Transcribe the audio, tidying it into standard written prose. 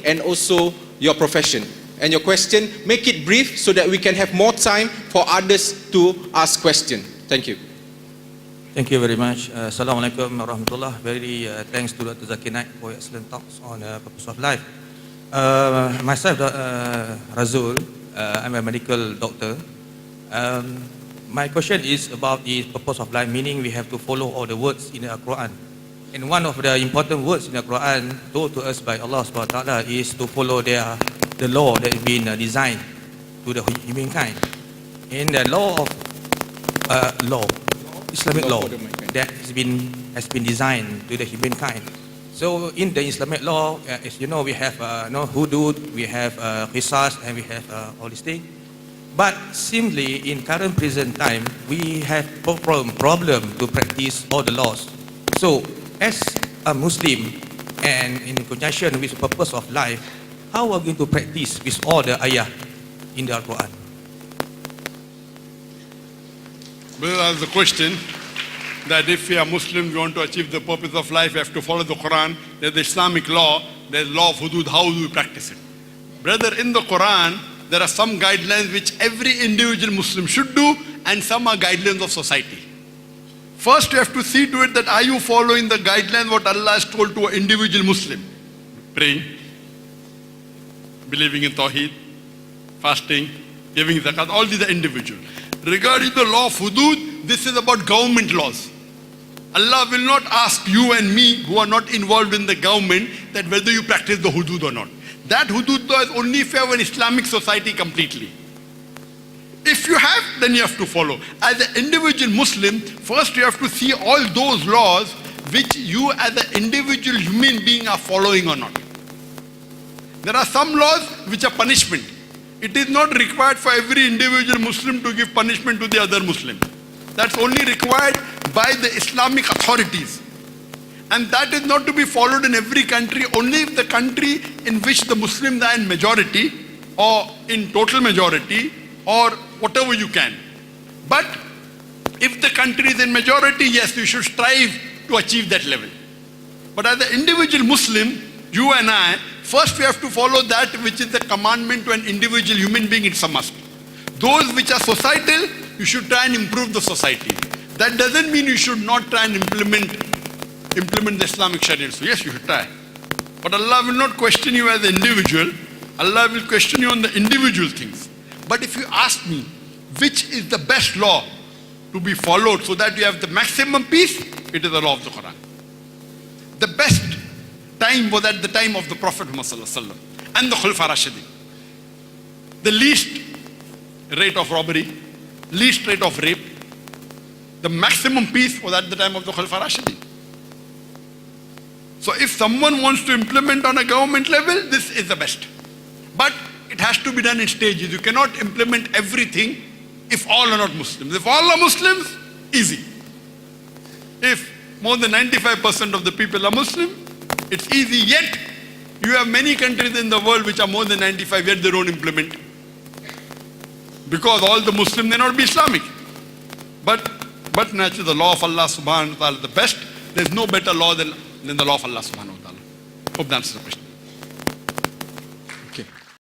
and also your profession. And your question, make it brief so that we can have more time for others to ask questions. Thank you. Thank you very much. Assalamualaikum warahmatullah. Very thanks to Dr. Zakir Naik for excellent talks on purpose of life. Myself, Razul, I'm a medical doctor. My question is about the purpose of life, meaning we have to follow all the words in the Quran. And one of the important words in the Quran told to us by Allah subhanahu wa ta'ala is to follow the law that has been designed to the humankind. And the law of Islamic law that has been designed to the humankind. So in the Islamic law, as you know, we have hudud, we have qisas, and we have all these things. But simply in current present time, we have problem to practice all the laws. So as a Muslim and in conjunction with the purpose of life, how are we going to practice with all the ayah in the Quran? Well, that's the question that if we are Muslims, we want to achieve the purpose of life, we have to follow the Quran. There's the Islamic law, there's law of hudud, how do we practice it? Brother, in the Quran, there are some guidelines which every individual Muslim should do, and some are guidelines of society. First, you have to see to it that are you following the guidelines what Allah has told to an individual Muslim? Praying, believing in Tawheed, fasting, giving zakat, all these are individual. Regarding the law of hudud, this is about government laws. Allah will not ask you and me who are not involved in the government that whether you practice the hudud or not. That hudud law is only if you have an Islamic society completely. If you have, then you have to follow. As an individual Muslim, first you have to see all those laws which you as an individual human being are following or not. There are some laws which are punishment. It is not required for every individual Muslim to give punishment to the other Muslim. That's only required by the Islamic authorities. And that is not to be followed in every country, only if the country in which the Muslims are in majority or in total majority or whatever you can. But if the country is in majority, yes, you should strive to achieve that level. But as an individual Muslim, you and I, first we have to follow that which is the commandment to an individual human being, it's a must. Those which are societal, you should try and improve the society. That doesn't mean you should not try and implement the Islamic Sharia. So yes, you should try. But Allah will not question you as an individual. Allah will question you on the individual things. But if you ask me, which is the best law to be followed so that you have the maximum peace, it is the law of the Quran. The best time was at the time of the Prophet Muhammad and the Khulafa Rashidin. The least rate of robbery, least rate of rape, the maximum peace was at the time of the Khulafa Rashidin. So if someone wants to implement on a government level, this is the best. But it has to be done in stages. You cannot implement everything if all are not Muslims. If all are Muslims, easy. If more than 95% of the people are Muslim, it's easy. Yet, you have many countries in the world which are more than 95, yet they don't implement. Because all the Muslims may not be Islamic. But naturally the law of Allah subhanahu wa ta'ala is the best. There's no better law than the law of Allah subhanahu wa ta'ala. Hope that answers the question.